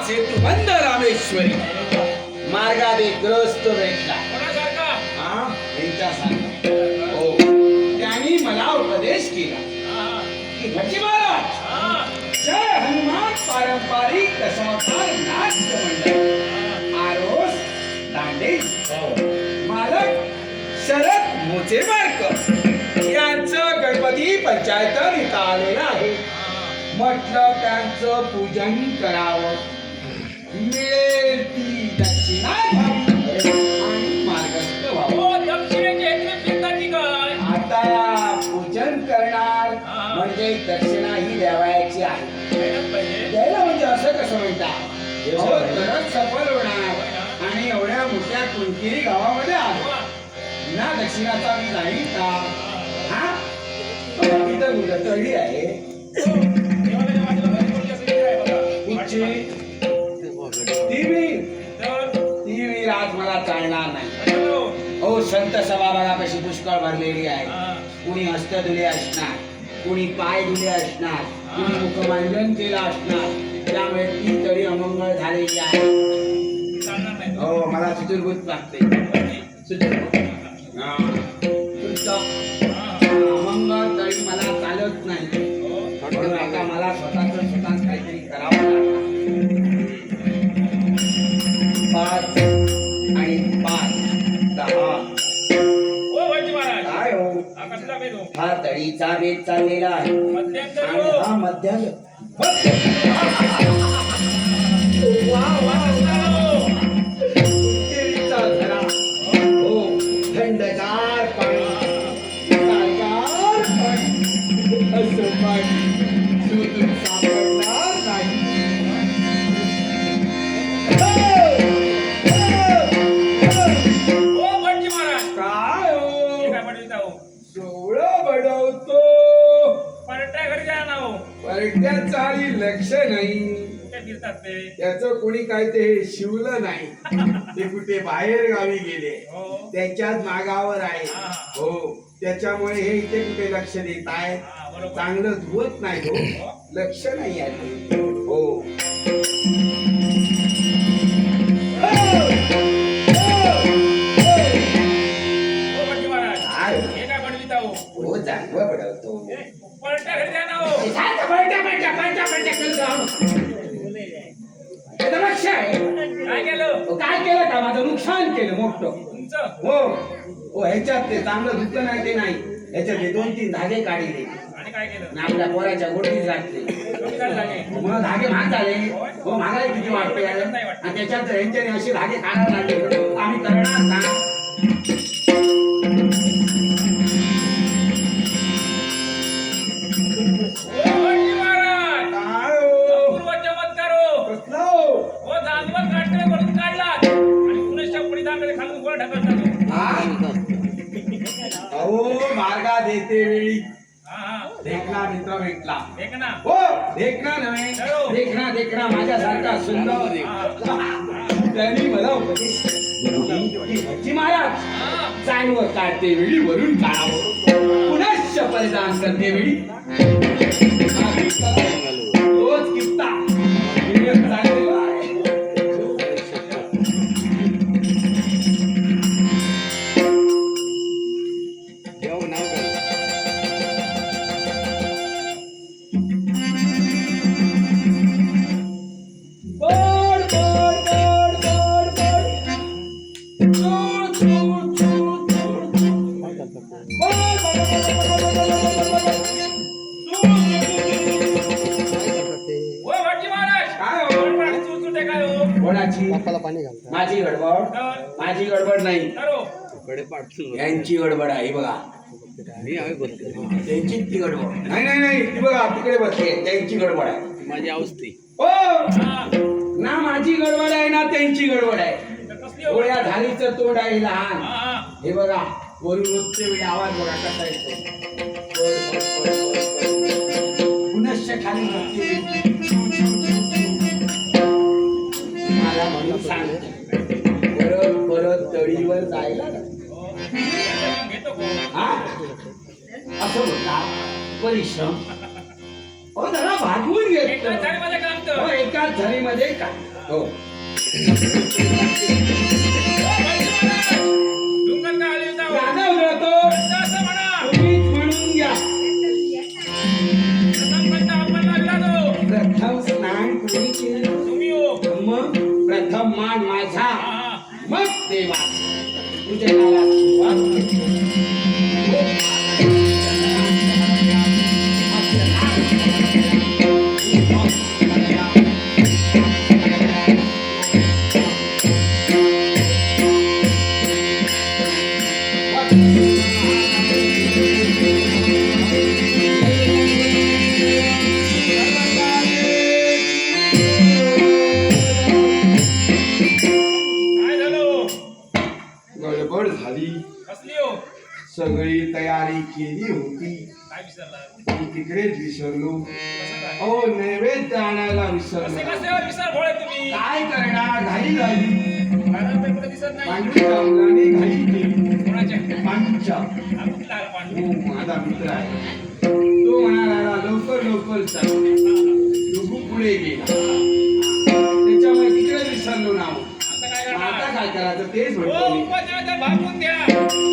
सेतुबंद रामेश्वरी मार्गात एक ग्रस्त भेटला. यांच्यासारखा. हो, त्यांनी मला उपदेश केला की भटजी महाराज, जय हनुमान पारंपरिक दशावतार नाट्य मंडळ, आरोस दांडे मालक शरद मोचेमारकर यांचं गणपती पंचायत इथं आलेलं आहे. म्हटलं त्यांचं पूजन करावं, मिळेल ती दक्षिणा घ्यावी आणि मार्गस्थ व्हावं. आता पूजन करणार म्हणजे दक्षिणाही द्यावायची आहे. द्यायला म्हणजे असं कसं म्हणतात, तरच सफल होणार. आणि एवढ्या मोठ्या कुंकिरी गावामध्ये आलो ना, दक्षिणाचा मी नाही का? हा, इथं मुलं आहे. ती आज मला चालणार नाही. हो, संत सभा बघा कशी पुष्कळ भरलेली आहे. कुणी हस्त धुले असणार, कुणी पाय धुले असणार, कुणी मुखमांडन केलं असणार. त्यामुळे ती तरी अमंगळ झालेली आहे. हो, मला चतुर्भुत लागते. अमंगळ तरी मला चालत नाही. म्हणून आता मला स्वतःच काहीतरी करावं लागतं. 5 आणि 5 10. काय हो, हा तळीचा बेत चाललेला आहे आणि हा मध्यान हो, थंडगार पाणी, गारगार पाणी, असं पाणी शोधून सापडणार नाही. परट्याचाही लक्ष नाही. त्याचं कोणी काय ते शिवलं नाही. ते कुठे बाहेर गावी गेले, त्याच्याच मागावर आहे. हो, त्याच्यामुळे हे इथे कुठे लक्ष देत आहे. चांगलं धुवत नाही. हो, लक्ष नाही आहे. हो, हो, चांगलं पडवतो. लक्ष आहे. काय केलं का? माझं नुकसान केलं मोठं. हो हो, ह्याच्यात ते चांगलं धुतलं नाही, ते नाही. ह्याच्यात 2-3 धागे काढले आणि आपल्या पोराच्या गोष्टी घातले. मग धागे महाग झाले. हो, महागाई किती वाटते. आणि त्याच्यात ह्यांच्याने अशी धागे काढायला लागले. आम्ही करणार का? मार्गा देते वेळी देखना मित्र भेटला. हो, देखना नव्हे, देखना देखना माझ्यासारखा सुंदर. त्यांनी मला उपदेश भटजी महाराज, चांगलं काढते वेळी वरून काढावं, पुनश्च परिधान करते वेळी तोच किस्सा चाललेला आहे. माझी गडबड नाही, यांची गडबड आहे. बघा, त्यांची ती गडबड नाही. ती बघा तिकडे बसते, त्यांची गडबड आहे. माझी अवस्थी हो ना, माझी गडबड आहे ना त्यांची गडबड आहे. गोळ्या झालीचं तोड आहे लहान. हे बघा, वरून रोजचे वेळी आवाज बघा कसा येतो. पुनश्च खाली मला म्हणून सांगते, परत तळीवर जायला असं म्हणतात परिश्रम. जरा भागवून घेतलं. एका झरीमध्ये का हो राजा उजळतो तुम्हीच म्हणून घ्या प्रथम स्नान कोणी केलं मग प्रथम मान माझा मग देवा तुझ्या नावात गडबड झाली सगळी तयारी केली होती तिकडेच विसरलो अहो नैवेद्य आणायला विसरलो काय करणार घाई झाली पांडूच्या मुलाने घाई केली पांडूच्या माझा मित्र आहे तो म्हणाला लवकर लवकर चाल लोक पुढे गेला त्याच्यामुळे तिकडे विसरलो नाव आता काय करायचं तेच म्हणतो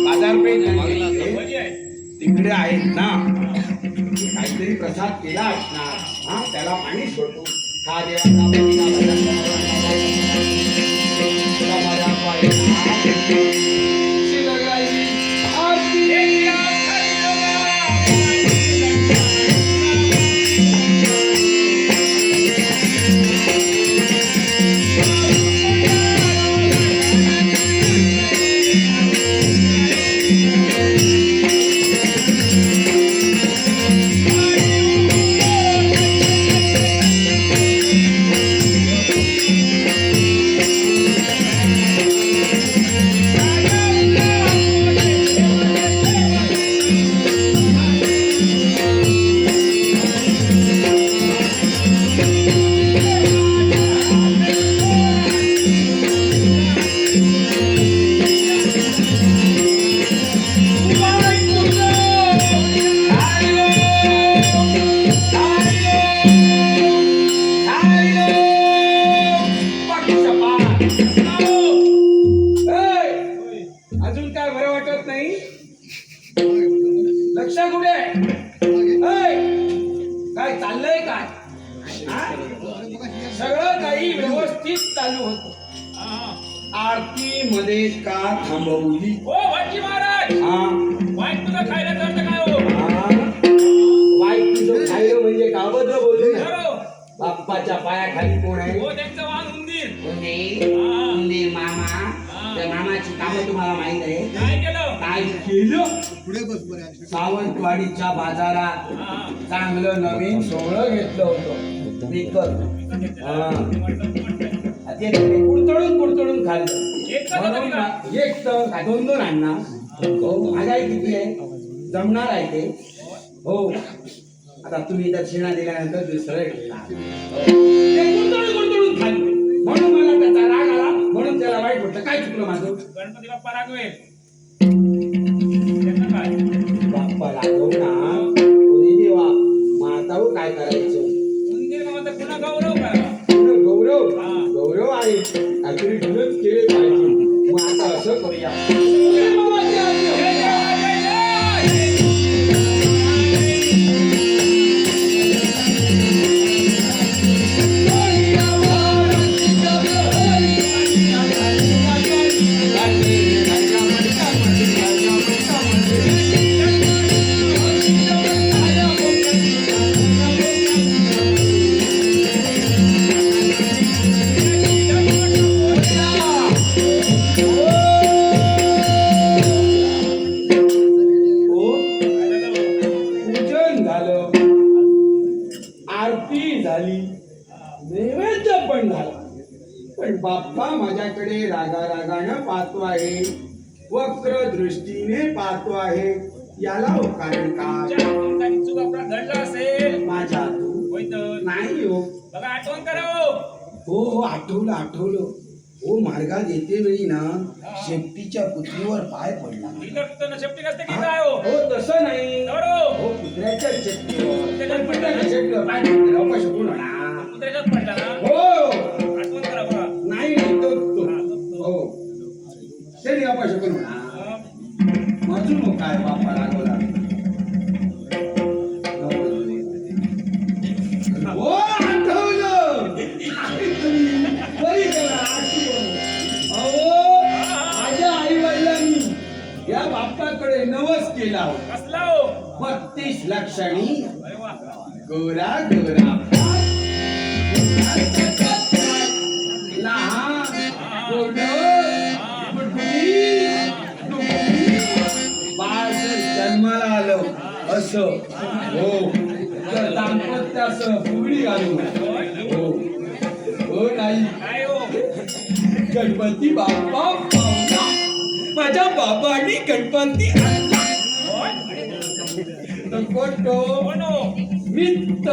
बाजारपेठ तिकडे आहेत ना काहीतरी प्रसाद केला असणार हा त्याला पाणी सोडतो हा अजून काय बरं वाटत नाही लक्ष कुठे काय चाललंय काय सगळं काही व्यवस्थित चालू होत आरती मध्ये का थांबवली ओ भाजी महाराज वाईट तुझं खायला जातं काय हो वाईट तुझं खायला म्हणजे काबद्र बोलू बाप्पाच्या पायाखाली कोण आहे हो त्यांचं वाहन उंदीर उंदीर मामा त्या मामाची कामं तुम्हाला माहित आहे काय केलं पुढे बस सावंतवाडीच्या बाजारात चांगलं नवीन सोहळं घेतलं होतं विकत कुडतडून खाल्लं एक तर दोन दोन आणणार हो महागाई किती आहे जमणार आहे ते हो आता तुम्ही दक्षिणा दिल्यानंतर दुसरं गुडतडून खाल्लं म्हणून मला त्याचा राग आला म्हणून त्याला वाईट वाटतं काय चुकलं माझं गणपती बाप्पा रागवेल बाप्पा रागव ना कोणी देवा मातावर काय करायचं मंदिर मग पुन्हा गौरव करा गौरव आहे काहीतरी घेऊनच केले पाहिजे मग आता असं करूया आरती झाली नैवेद्य पण झाला पण बाप्पा माझ्याकडे रागारागानं पाहतो आहे वक्र दृष्टीने पाहतो आहे याला हो कारण काय चूक आपला घडला असेल माझ्या नाही हो बघा आठवण करा हो हो आठवलं हो मार्गात येते वेळी ना शेपटीच्या पुतळीवर पाय पडला शेपटी नसते की काय हो तसं नाही हो पुतळ्याच्या शेपटीवर पाय पडला कुत्र्याच्याच पडला ना हो गोरा गोरा लहान बाळ जन्माला आलं असं हो तर दाम्पत्याचं फुगडी घालू हो हो नाही काय हो गणपती बाप्पा पावला माझ्या बाबांनी गणपती आणला तो कोण तो कोण हो मित्त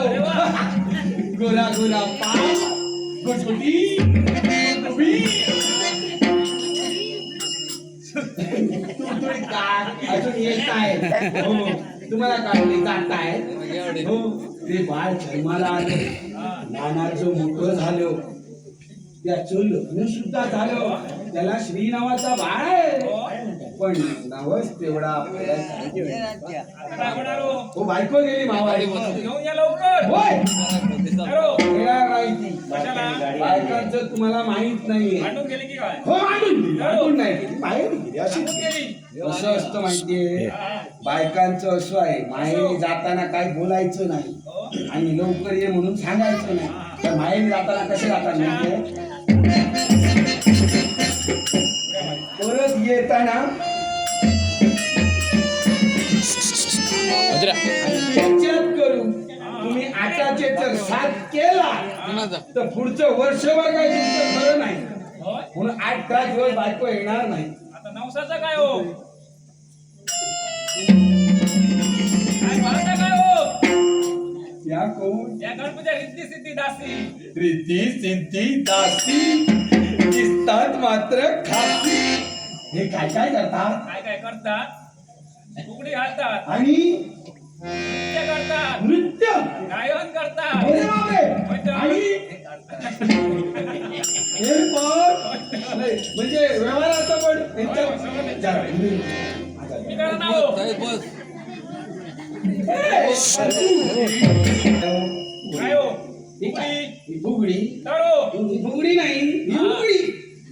गोरा गोरा पाव गोटगोटी तुडतुडी काक अजून येत आहे हो तुम्हाला काढले जात आहे हो ते बाळ जन्माला आलं नानाचं मोठं झालं त्याचं लग्न सुद्धा झालं त्याला श्री नावाचा बाळ आहे पण नावच तेवढा आता काय होणार हो हो बायको गेली मावाडी घेऊन या लवकर होय हो येणार नाही ती कशाला बायकांचं तुम्हाला माहित नाहीये भांडून गेली की काय हो मांडून नाही गेली, बाहेर गेली अशी भांडून गेली असं असतं माहितीये हा. बायकांचं असं आहे माहेरी जाताना काही बोलायचं नाही हो आणि लवकर ये म्हणून सांगायचं नाही तर माहेरी जाताना कसे जातात माहितीये परत येताना त्याच्यात करू तुम्ही आटाचे जर साथ केला तर पुढचं वर्षभर काही तुमचं खरं नाही होय म्हणून 8-10 दिवस बायको येणार नाही आता नवसाचं काय हो काय म्हणता काय हो त्या कोण या गणपती रिद्धी सिद्धी दासी प्रीती सिद्धी दासी दिसतात मात्र खासी हे काय काय करतात काय काय करतात फुगडी घालतात आणि नृत्य करतात नृत्य गायन करतात अरे बापरे! आणि हे पण नाही, म्हणजे व्यवहाराचं पण त्यांच्या- जरा, मी काय नाव काय हो फुगडी फुगडी तळो ही फुगडी नाही ही फुगडी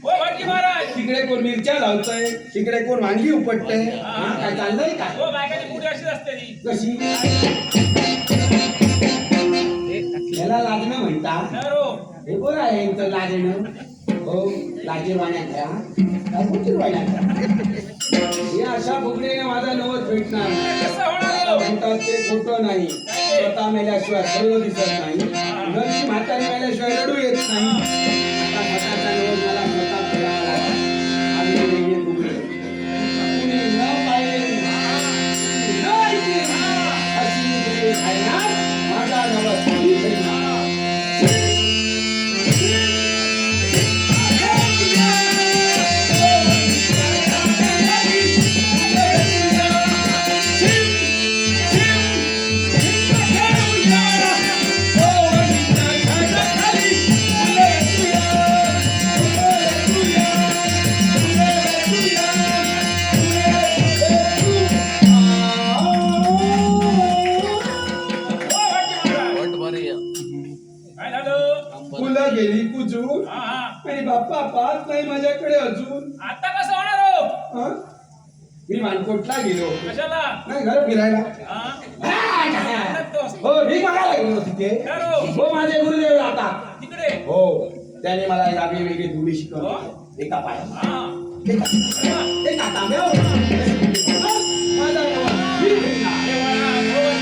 हो भाटजी महाराज तिकडे कोण मिरच्या लावतंय तिकडे कोण वांगी उपटतंय हा, काय चाललंय का हो बायकाची फुगडी अशीच असते ती कशी याला लागणं म्हणतात तळो हे बरं आहे यांचं लाजणं हो लाजेवाण्याच्या काय कुठे हे अशा फुगडीने माझा नवस भेटणार नाही. कसं होणार हो? म्हणतात ते खोटं नाही स्वतः मेल्याशिवाय सर्व दिसत नाही घरची म्हातारी मेल्याशिवाय रडू येत नाही आता स्वतःचा नवस मला स्वतः फेडावा लागला. आम्ही वेगळी फुगडी कुणी न पाहिलेली, न ऐकलेली अशी मी फुगडी खायला माझा नवस मी फेडणार. काय झालं फुलं गेली कुजून हा हा आणि बाप्पा पाहत नाही माझ्याकडे अजून आता कसं होणार हो हं? मी मानकोटला गेलो कशाला नाही घर फिरायला हा हो मी बघायला गेलो तिथे हो माझे गुरुदेव राहतात तिकडे हो त्याने मला एक आगळी वेगळी धुडी शिकवली एका पायात हा एका तांब्यावर माझा नवस मी फिरणार.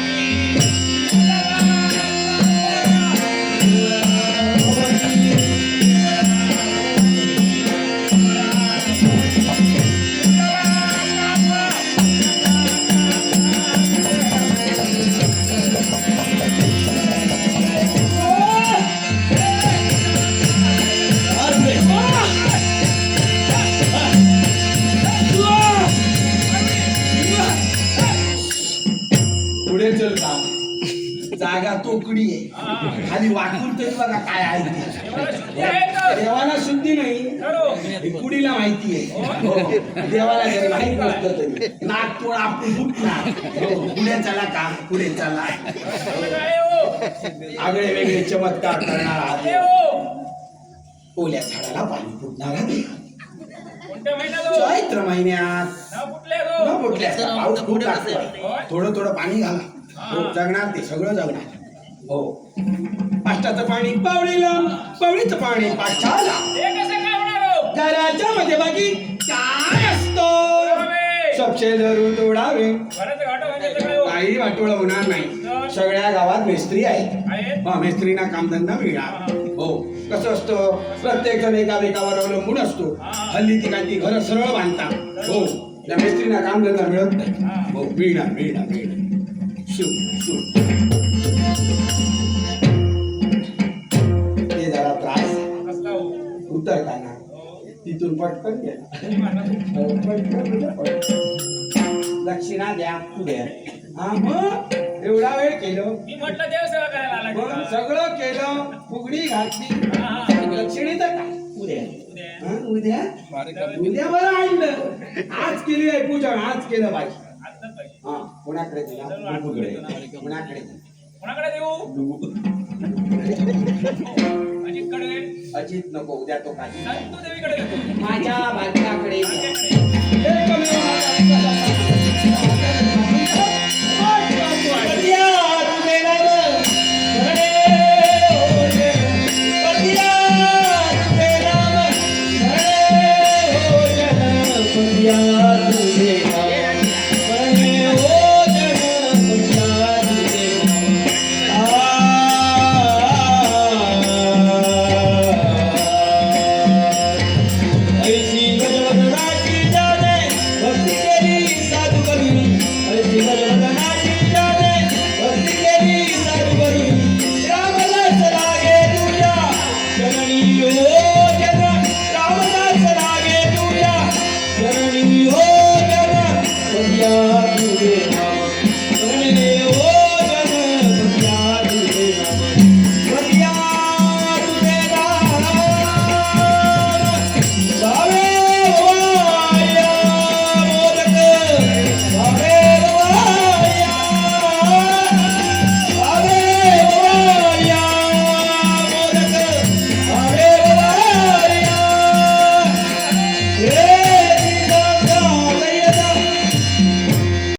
पुढे चल का जागा तोकडी आहे खाली वाकून तरी बघा काय आहे ते. देवाला शुद्धी नाही कुडीला माहिती आहे हो. देवाला जरी माहित नसतं तरी नाक तोड आपण फुटणार हो. पुढे चला का पुढे चला आगळे वेगळे चमत्कार करणारा ओल्या झाडाला पाणी फुटणारा कोणत्या महिन्यात चैत्र महिन्यात नाव कुठले न फुटल्यास पाऊस खूप लागतोय थोडं थोडं पाणी घाला हो, जगणार ते सगळं जगणार हो पाष्टाचं पाणी पावळीला, पावळीचं पाणी पाष्टाला. हे कसं काय होणार हो? घराच्या मध्ये बाकी काय असतो? सबशे धरून तोडावे. घराचं घाटं भांगायचं काय हो? काही वाटोळ होणार नाही. सगळ्या गावात मेस्त्री आहेत. आहेत? हा मेस्त्रीना कामधंदा मिळणार. हो कसं असतं, प्रत्येक जण एकामेकावर अवलंबून असतो. हल्ली ती काही घरं सरळ बांधतात. हो या मेस्त्रीना कामधंदा मिळत नाही. हो मिळणार मिळणार मिळणार. शिव शिव ते जरा त्रास आहे. कसला हो? उतरताना तिथून पटकन गेला. दक्षिणा द्या पुढे. हा मग एवढा वेळ केलं, मी म्हटलं देव सेवा करायला आला मग की सगळं केलं, फुगडी घातली. दक्षिणेत काय उद्या काय? हा, उद्या बरं आणलं. आज केली आहे पूजन, आज केलं पाहिजे. आत्ताच पाहिजे. हा कोणाकडे दिला? कोणाकडे कोणाकडे देऊ? अजितकडे. अजित नको, उद्या तो काही संतू देवीकडे देतो. माझ्या भाग्याकडे. माझ्याकडे. एकमेव माझा